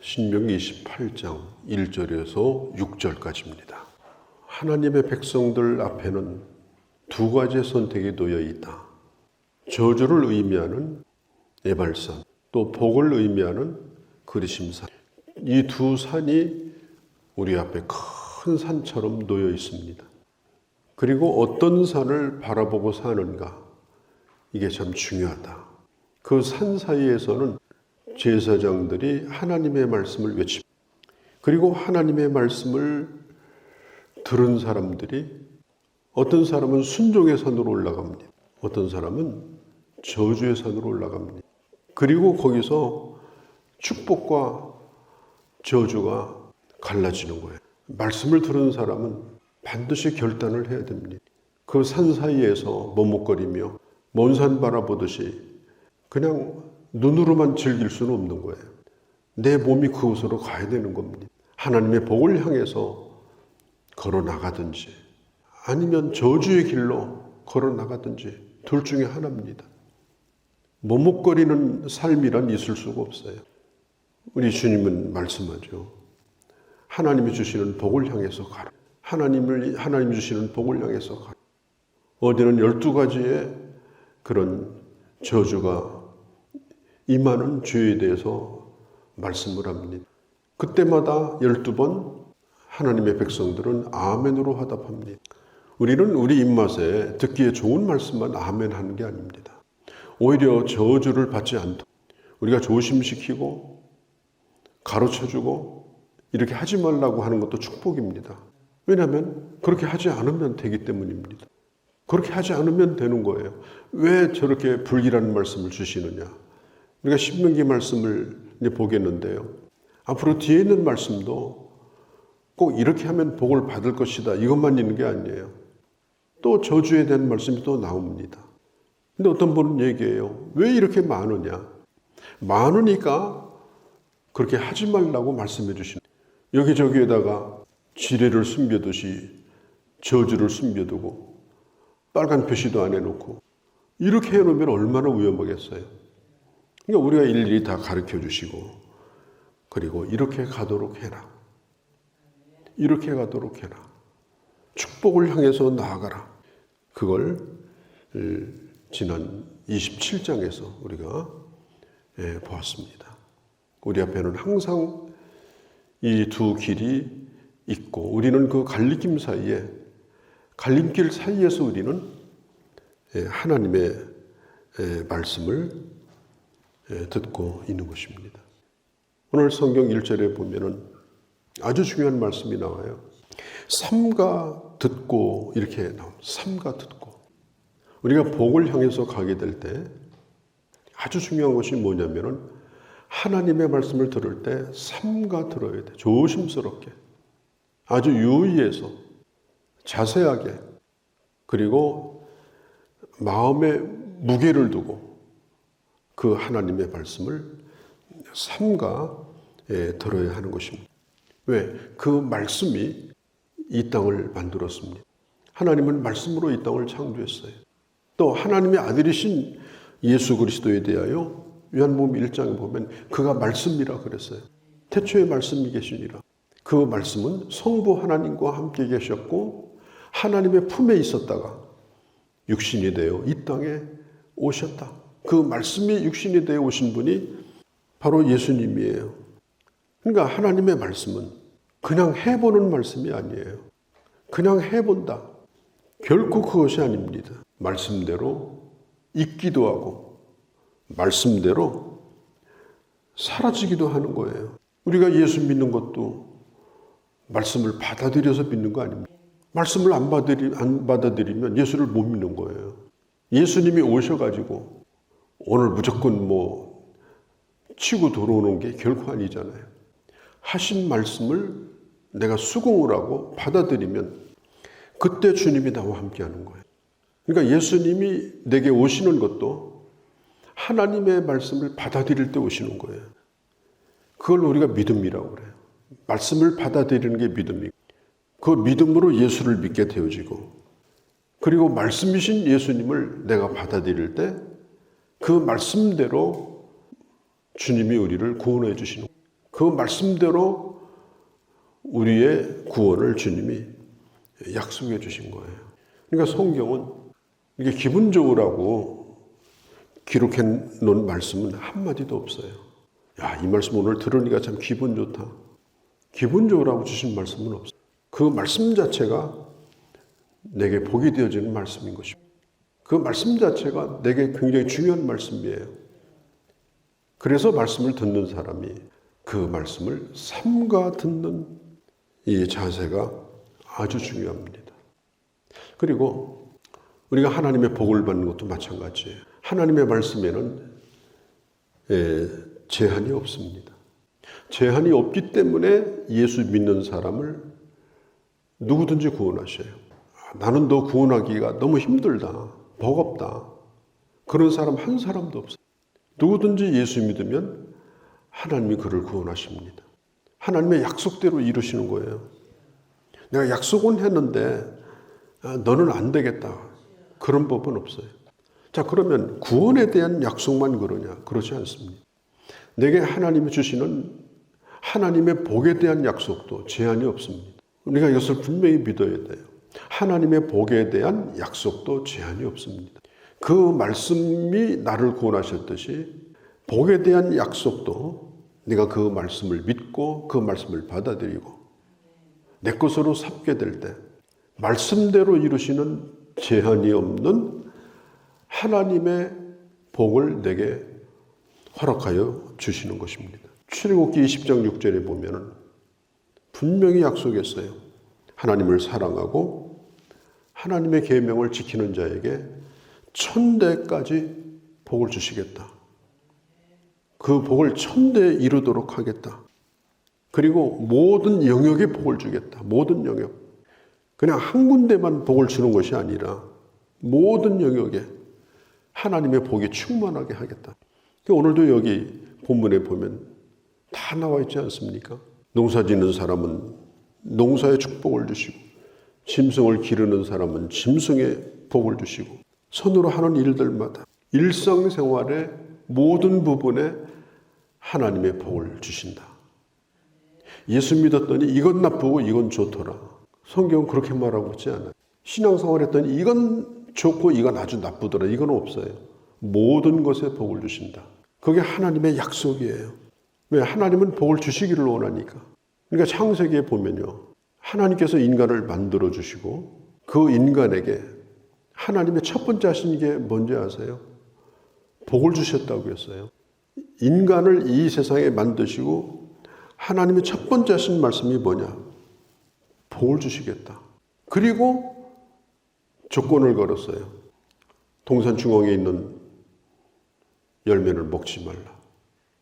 신명기 28장 1절에서 6절까지입니다. 하나님의 백성들 앞에는 두 가지의 선택이 놓여 있다. 저주를 의미하는 에발산, 또 복을 의미하는 그리심산. 이 두 산이 우리 앞에 큰 산처럼 놓여 있습니다. 그리고 어떤 산을 바라보고 사는가, 이게 참 중요하다. 그 산 사이에서는 제사장들이 하나님의 말씀을 외칩니다. 그리고 하나님의 말씀을 들은 사람들이 어떤 사람은 순종의 산으로 올라갑니다. 어떤 사람은 저주의 산으로 올라갑니다. 그리고 거기서 축복과 저주가 갈라지는 거예요. 말씀을 들은 사람은 반드시 결단을 해야 됩니다. 그 산 사이에서 머뭇거리며 먼 산 바라보듯이 그냥 눈으로만 즐길 수는 없는 거예요. 내 몸이 그곳으로 가야 되는 겁니다. 하나님의 복을 향해서 걸어 나가든지 아니면 저주의 길로 걸어 나가든지 둘 중에 하나입니다. 머뭇거리는 삶이란 있을 수가 없어요. 우리 주님은 말씀하죠. 하나님이 주시는 복을 향해서 가라. 하나님이 주시는 복을 향해서 가라. 어디는 12가지의 그런 저주가 임하는 죄에 대해서 말씀을 합니다. 그때마다 12번 하나님의 백성들은 아멘으로 화답합니다. 우리는 우리 입맛에 듣기에 좋은 말씀만 아멘 하는 게 아닙니다. 오히려 저주를 받지 않도록 우리가 조심시키고 가르쳐주고 이렇게 하지 말라고 하는 것도 축복입니다. 왜냐하면 그렇게 하지 않으면 되기 때문입니다. 그렇게 하지 않으면 되는 거예요. 왜 저렇게 불길한 말씀을 주시느냐. 우리가 신명기 말씀을 이제 보겠는데요. 앞으로 뒤에 있는 말씀도 꼭 이렇게 하면 복을 받을 것이다. 이것만 있는 게 아니에요. 또 저주에 대한 말씀이 또 나옵니다. 근데 어떤 분은 얘기해요. 왜 이렇게 많으냐? 많으니까 그렇게 하지 말라고 말씀해 주시는 거예요. 여기저기에다가 지뢰를 숨겨두시 저주를 숨겨두고 빨간 표시도 안 해놓고 이렇게 해놓으면 얼마나 위험하겠어요. 그러니까 우리가 일일이 다 가르쳐 주시고 그리고 이렇게 가도록 해라. 이렇게 가도록 해라. 축복을 향해서 나아가라. 그걸 지난 27장에서 우리가 보았습니다. 우리 앞에는 항상 이 두 길이 있고 우리는 그 갈림길 사이에서 우리는 하나님의 말씀을 듣고 있는 것입니다. 오늘 성경 1절에 보면은 아주 중요한 말씀이 나와요. 삼가 듣고 이렇게 나옵니다. 삼가 듣고. 우리가 복을 향해서 가게 될 때 아주 중요한 것이 뭐냐면은 하나님의 말씀을 들을 때 삼가 들어야 돼. 조심스럽게. 아주 유의해서 자세하게 그리고 마음에 무게를 두고 그 하나님의 말씀을 삼가 들어야 하는 것입니다. 왜? 그 말씀이 이 땅을 만들었습니다. 하나님은 말씀으로 이 땅을 창조했어요. 또 하나님의 아들이신 예수 그리스도에 대하여 요한복음 1장에 보면 그가 말씀이라 그랬어요. 태초에 말씀이 계시니라. 그 말씀은 성부 하나님과 함께 계셨고 하나님의 품에 있었다가 육신이 되어 이 땅에 오셨다. 그 말씀이 육신이 되어 오신 분이 바로 예수님이에요. 그러니까 하나님의 말씀은 그냥 해보는 말씀이 아니에요. 그냥 해본다. 결코 그것이 아닙니다. 말씀대로 있기도 하고 말씀대로 사라지기도 하는 거예요. 우리가 예수 믿는 것도 말씀을 받아들여서 믿는 거 아닙니까? 말씀을 안 받아들이면 예수를 못 믿는 거예요. 예수님이 오셔가지고 오늘 무조건 치고 들어오는 게 결코 아니잖아요. 하신 말씀을 내가 수긍을 하고 받아들이면 그때 주님이 나와 함께 하는 거예요. 그러니까 예수님이 내게 오시는 것도 하나님의 말씀을 받아들일 때 오시는 거예요. 그걸 우리가 믿음이라고 그래요. 말씀을 받아들이는 게 믿음이고 그 믿음으로 예수를 믿게 되어지고 그리고 말씀이신 예수님을 내가 받아들일 때 그 말씀대로 주님이 우리를 구원해 주시는 거예요. 그 말씀대로 우리의 구원을 주님이 약속해 주신 거예요. 그러니까 성경은 이게 기분 좋으라고 기록해 놓은 말씀은 한마디도 없어요. 야, 이 말씀 오늘 들으니까 참 기분 좋다. 기분 좋으라고 주신 말씀은 없어요. 그 말씀 자체가 내게 복이 되어지는 말씀인 것입니다. 그 말씀 자체가 내게 굉장히 중요한 말씀이에요. 그래서 말씀을 듣는 사람이 그 말씀을 삼가 듣는 이 자세가 아주 중요합니다. 그리고 우리가 하나님의 복을 받는 것도 마찬가지예요. 하나님의 말씀에는 제한이 없습니다. 제한이 없기 때문에 예수 믿는 사람을 누구든지 구원하셔요. 나는 너 구원하기가 너무 힘들다, 버겁다. 그런 사람 한 사람도 없어요. 누구든지 예수 믿으면 하나님이 그를 구원하십니다. 하나님의 약속대로 이루시는 거예요. 내가 약속은 했는데 너는 안 되겠다. 그런 법은 없어요. 자, 그러면 구원에 대한 약속만 그러냐? 그렇지 않습니다. 내게 하나님이 주시는 하나님의 복에 대한 약속도 제한이 없습니다. 우리가 이것을 분명히 믿어야 돼요. 하나님의 복에 대한 약속도 제한이 없습니다. 그 말씀이 나를 구원하셨듯이 복에 대한 약속도 내가 그 말씀을 믿고 그 말씀을 받아들이고 내 것으로 삼게 될 때 말씀대로 이루시는 제한이 없는 하나님의 복을 내게 허락하여 주시는 것입니다. 출애굽기 20장 6절에 보면은 분명히 약속했어요. 하나님을 사랑하고 하나님의 계명을 지키는 자에게 1000대까지 복을 주시겠다. 그 복을 1000대 이루도록 하겠다. 그리고 모든 영역에 복을 주겠다. 모든 영역. 그냥 한 군데만 복을 주는 것이 아니라 모든 영역에 하나님의 복이 충만하게 하겠다. 오늘도 여기 본문에 보면 다 나와 있지 않습니까? 농사 짓는 사람은 농사의 축복을 주시고 짐승을 기르는 사람은 짐승의 복을 주시고 손으로 하는 일들마다 일상생활의 모든 부분에 하나님의 복을 주신다. 예수 믿었더니 이건 나쁘고 이건 좋더라. 성경은 그렇게 말하고 있지 않아요. 신앙생활 했더니 이건 좋고 이건 아주 나쁘더라. 이건 없어요. 모든 것에 복을 주신다. 그게 하나님의 약속이에요. 왜? 하나님은 복을 주시기를 원하니까. 그러니까 창세기에 보면요. 하나님께서 인간을 만들어 주시고 그 인간에게 하나님의 첫 번째 하신 게 뭔지 아세요? 복을 주셨다고 했어요. 인간을 이 세상에 만드시고 하나님의 첫 번째 하신 말씀이 뭐냐? 복을 주시겠다. 그리고 조건을 걸었어요. 동산 중앙에 있는 열매를 먹지 말라.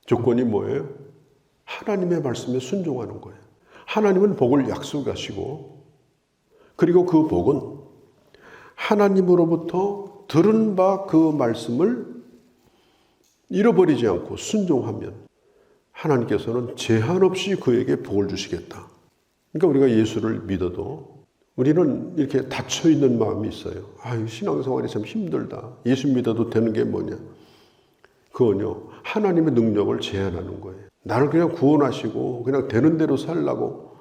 조건이 뭐예요? 하나님의 말씀에 순종하는 거예요. 하나님은 복을 약속하시고 그리고 그 복은 하나님으로부터 들은 바 그 말씀을 잃어버리지 않고 순종하면 하나님께서는 제한 없이 그에게 복을 주시겠다. 그러니까 우리가 예수를 믿어도 우리는 이렇게 닫혀있는 마음이 있어요. 신앙생활이 참 힘들다. 예수 믿어도 되는 게 뭐냐? 그건요, 하나님의 능력을 제한하는 거예요. 나를 그냥 구원하시고 그냥 되는 대로 살라고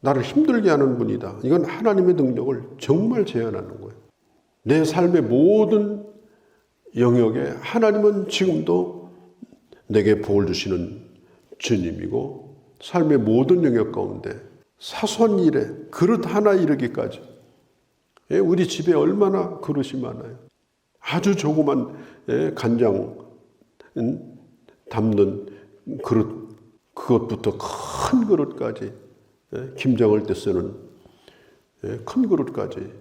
나를 힘들게 하는 분이다. 이건 하나님의 능력을 정말 제한하는 거예요. 내 삶의 모든 영역에 하나님은 지금도 내게 복을 주시는 주님이고 삶의 모든 영역 가운데 사소한 일에 그릇 하나 이르기까지 우리 집에 얼마나 그릇이 많아요. 아주 조그만 간장 담는 그릇, 그것부터 큰 그릇까지, 김장할 때 쓰는 큰 그릇까지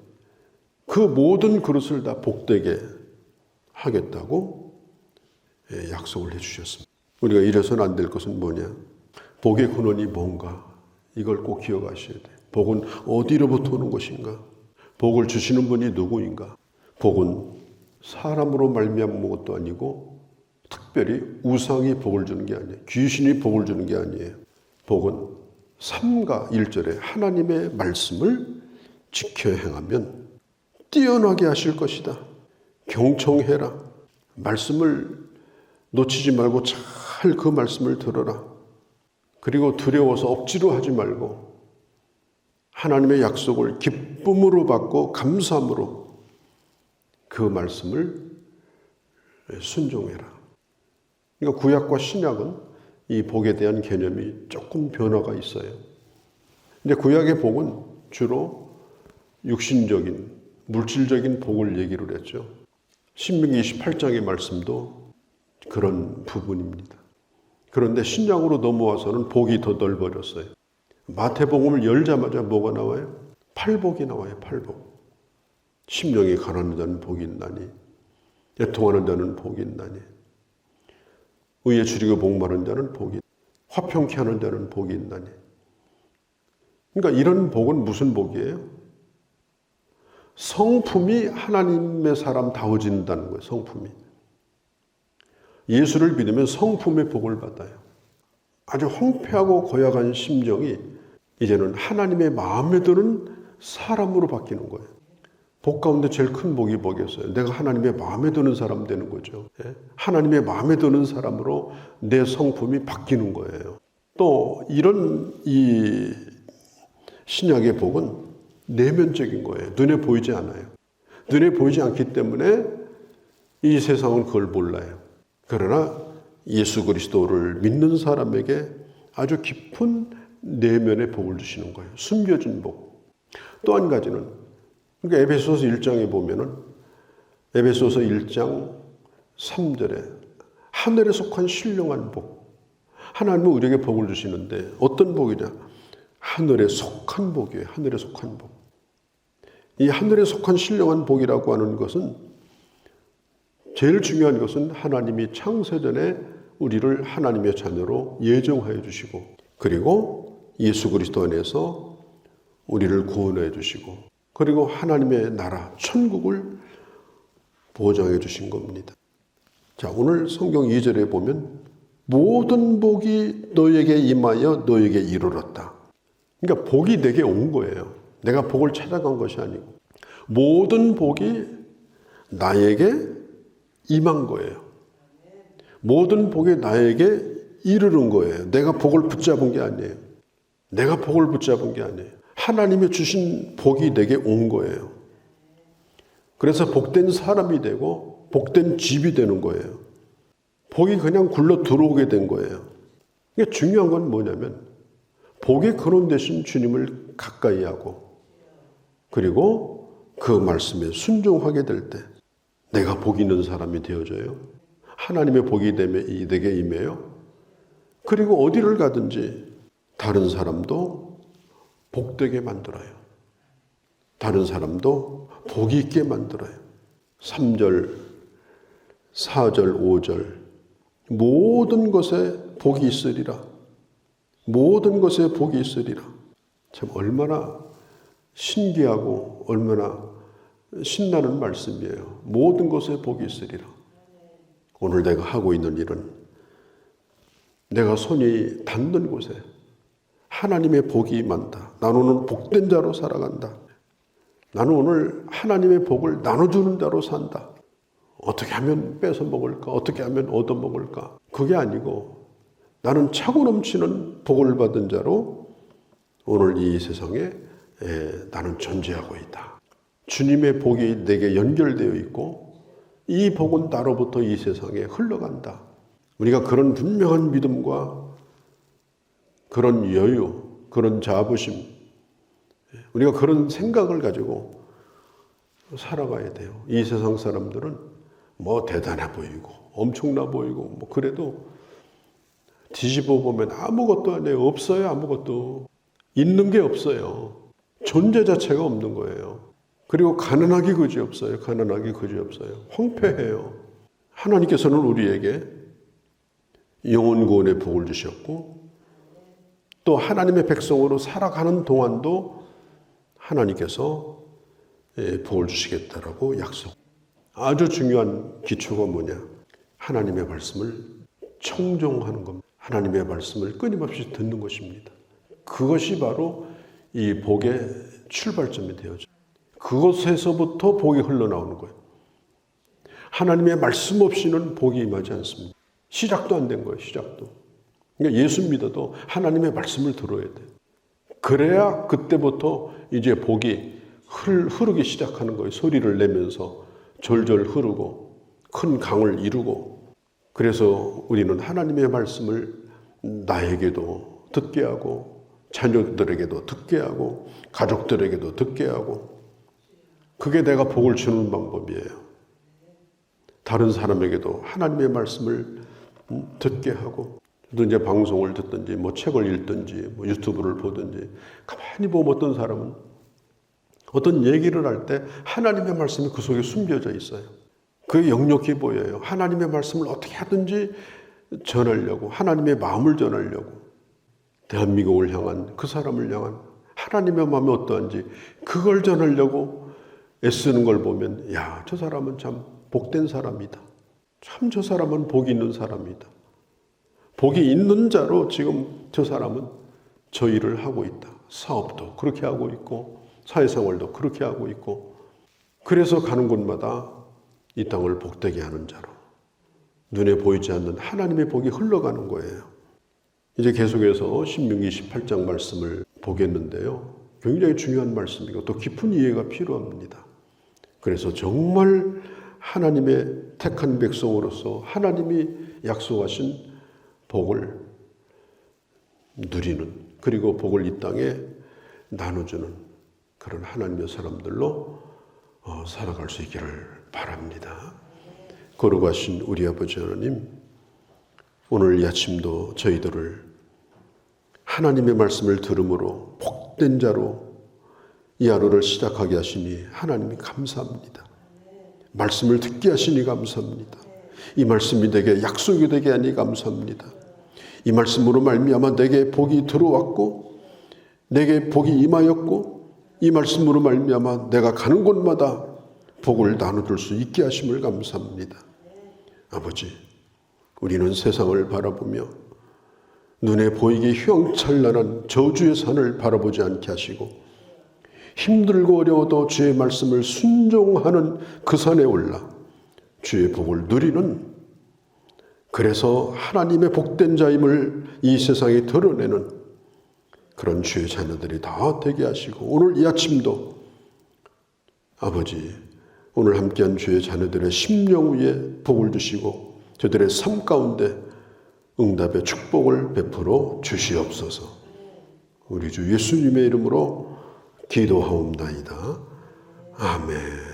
그 모든 그릇을 다 복되게 하겠다고 약속을 해주셨습니다. 우리가 이래서는 안 될 것은 뭐냐? 복의 근원이 뭔가? 이걸 꼭 기억하셔야 돼요. 복은 어디로부터 오는 것인가? 복을 주시는 분이 누구인가? 복은 사람으로 말미암은 것도 아니고 특별히 우상이 복을 주는 게 아니에요. 귀신이 복을 주는 게 아니에요. 복은 3가 1절에 하나님의 말씀을 지켜 행하면 뛰어나게 하실 것이다. 경청해라. 말씀을 놓치지 말고 잘 그 말씀을 들어라. 그리고 두려워서 억지로 하지 말고 하나님의 약속을 기쁨으로 받고 감사함으로 그 말씀을 순종해라. 그러니까 구약과 신약은 이 복에 대한 개념이 조금 변화가 있어요. 근데 구약의 복은 주로 육신적인, 물질적인 복을 얘기를 했죠. 신명기 28장의 말씀도 그런 부분입니다. 그런데 신약으로 넘어와서는 복이 더 넓어졌어요. 마태복음을 열자마자 뭐가 나와요? 팔복이 나와요. 팔복. 심령이 가난한 자는 복이 있나니, 애통하는 자는 복이 있나니, 의에 줄이고 복마른 자는 복이, 화평케 하는 자는 복이 있나니. 그러니까 이런 복은 무슨 복이에요? 성품이 하나님의 사람다워진다는 거예요. 성품이. 예수를 믿으면 성품의 복을 받아요. 아주 황폐하고 고약한 심정이 이제는 하나님의 마음에 드는 사람으로 바뀌는 거예요. 복 가운데 제일 큰 복이 뭐겠어요? 내가 하나님의 마음에 드는 사람 되는 거죠. 하나님의 마음에 드는 사람으로 내 성품이 바뀌는 거예요. 또 이런 이 신약의 복은 내면적인 거예요. 눈에 보이지 않아요. 눈에 보이지 않기 때문에 이 세상은 그걸 몰라요. 그러나 예수 그리스도를 믿는 사람에게 아주 깊은 내면의 복을 주시는 거예요. 숨겨진 복. 또 한 가지는, 그러니까 에베소서 1장에 보면은 에베소서 1장 3절에 하늘에 속한 신령한 복. 하나님은 우리에게 복을 주시는데 어떤 복이냐? 하늘에 속한 복이에요. 하늘에 속한 복. 이 하늘에 속한 신령한 복이라고 하는 것은 제일 중요한 것은 하나님이 창세전에 우리를 하나님의 자녀로 예정하여 주시고, 그리고 예수 그리스도 안에서 우리를 구원해 주시고, 그리고 하나님의 나라 천국을 보장해 주신 겁니다. 자, 오늘 성경 2절에 보면 모든 복이 너에게 임하여 너에게 이르렀다. 그러니까 복이 내게 온 거예요. 내가 복을 찾아간 것이 아니고 모든 복이 나에게 임한 거예요. 모든 복이 나에게 이르는 거예요. 내가 복을 붙잡은 게 아니에요. 내가 복을 붙잡은 게 아니에요. 하나님이 주신 복이 내게 온 거예요. 그래서 복된 사람이 되고 복된 집이 되는 거예요. 복이 그냥 굴러 들어오게 된 거예요. 이게 중요한 건 뭐냐면 복의 근원 되신 주님을 가까이 하고, 그리고 그 말씀에 순종하게 될 때 내가 복 있는 사람이 되어져요. 하나님의 복이 내게 임해요. 그리고 어디를 가든지 다른 사람도 복되게 만들어요. 다른 사람도 복이 있게 만들어요. 3절, 4절, 5절 모든 것에 복이 있으리라. 모든 것에 복이 있으리라. 참 얼마나 신기하고 얼마나 신나는 말씀이에요. 모든 것에 복이 있으리라. 오늘 내가 하고 있는 일은 내가 손이 닿는 곳에 하나님의 복이 임한다. 나는 오늘 복된 자로 살아간다. 나는 오늘 하나님의 복을 나눠주는 자로 산다. 어떻게 하면 뺏어 먹을까? 어떻게 하면 얻어 먹을까? 그게 아니고 나는 차고 넘치는 복을 받은 자로 오늘 이 세상에 나는 존재하고 있다. 주님의 복이 내게 연결되어 있고 이 복은 나로부터 이 세상에 흘러간다. 우리가 그런 분명한 믿음과 그런 여유, 그런 자부심, 우리가 그런 생각을 가지고 살아가야 돼요. 이 세상 사람들은 뭐 대단해 보이고 엄청나 보이고 뭐 그래도 뒤집어 보면 아무것도 아니에요. 없어요. 아무것도. 있는 게 없어요. 존재 자체가 없는 거예요. 그리고 가난하기 그지없어요. 가난하기 그지없어요. 황폐해요. 하나님께서는 우리에게 영혼 구원의 복을 주셨고 또 하나님의 백성으로 살아가는 동안도 하나님께서 복을 주시겠다라고 약속. 아주 중요한 기초가 뭐냐? 하나님의 말씀을 청종하는 겁니다. 하나님의 말씀을 끊임없이 듣는 것입니다. 그것이 바로 이 복의 출발점이 되어져. 그것에서부터 복이 흘러나오는 거예요. 하나님의 말씀 없이는 복이 임하지 않습니다. 시작도 안 된 거예요. 시작도. 그러니까 예수 믿어도 하나님의 말씀을 들어야 돼. 그래야 그때부터 이제 복이 흐르기 시작하는 거예요. 소리를 내면서 절절 흐르고 큰 강을 이루고. 그래서 우리는 하나님의 말씀을 나에게도 듣게 하고 자녀들에게도 듣게 하고 가족들에게도 듣게 하고, 그게 내가 복을 주는 방법이에요. 다른 사람에게도 하나님의 말씀을 듣게 하고, 또 이제 방송을 듣든지 뭐 책을 읽든지 뭐 유튜브를 보든지 가만히 보면 어떤 사람은 어떤 얘기를 할 때 하나님의 말씀이 그 속에 숨겨져 있어요. 그게 역력해 보여요. 하나님의 말씀을 어떻게 하든지 전하려고, 하나님의 마음을 전하려고, 대한민국을 향한, 그 사람을 향한 하나님의 마음이 어떠한지 그걸 전하려고 애쓰는 걸 보면, 야, 저 사람은 참 복된 사람이다. 참 저 사람은 복이 있는 사람이다. 복이 있는 자로 지금 저 사람은 저 일을 하고 있다. 사업도 그렇게 하고 있고 사회생활도 그렇게 하고 있고, 그래서 가는 곳마다 이 땅을 복되게 하는 자로 눈에 보이지 않는 하나님의 복이 흘러가는 거예요. 이제 계속해서 신명기 18장 말씀을 보겠는데요. 굉장히 중요한 말씀이고 또 깊은 이해가 필요합니다. 그래서 정말 하나님의 택한 백성으로서 하나님이 약속하신 복을 누리는, 그리고 복을 이 땅에 나눠주는 그런 하나님의 사람들로 살아갈 수 있기를 바랍니다. 거룩하신 우리 아버지 하나님, 오늘 이 아침도 저희들을 하나님의 말씀을 들음으로 복된 자로 이 하루를 시작하게 하시니 하나님이 감사합니다. 말씀을 듣게 하시니 감사합니다. 이 말씀이 내게 약속이 되게 하니 감사합니다. 이 말씀으로 말미암아 내게 복이 들어왔고 내게 복이 임하였고, 이 말씀으로 말미암아 내가 가는 곳마다 복을 나눠줄 수 있게 하심을 감사합니다. 아버지, 우리는 세상을 바라보며 눈에 보이기 휘황찬란한 저주의 산을 바라보지 않게 하시고, 힘들고 어려워도 주의 말씀을 순종하는 그 산에 올라 주의 복을 누리는, 그래서 하나님의 복된 자임을 이 세상에 드러내는 그런 주의 자녀들이 다 되게 하시고, 오늘 이 아침도 아버지, 오늘 함께한 주의 자녀들의 심령 위에 복을 주시고 저들의 삶 가운데 응답의 축복을 베풀어 주시옵소서. 우리 주 예수님의 이름으로 기도하옵나이다. 아멘.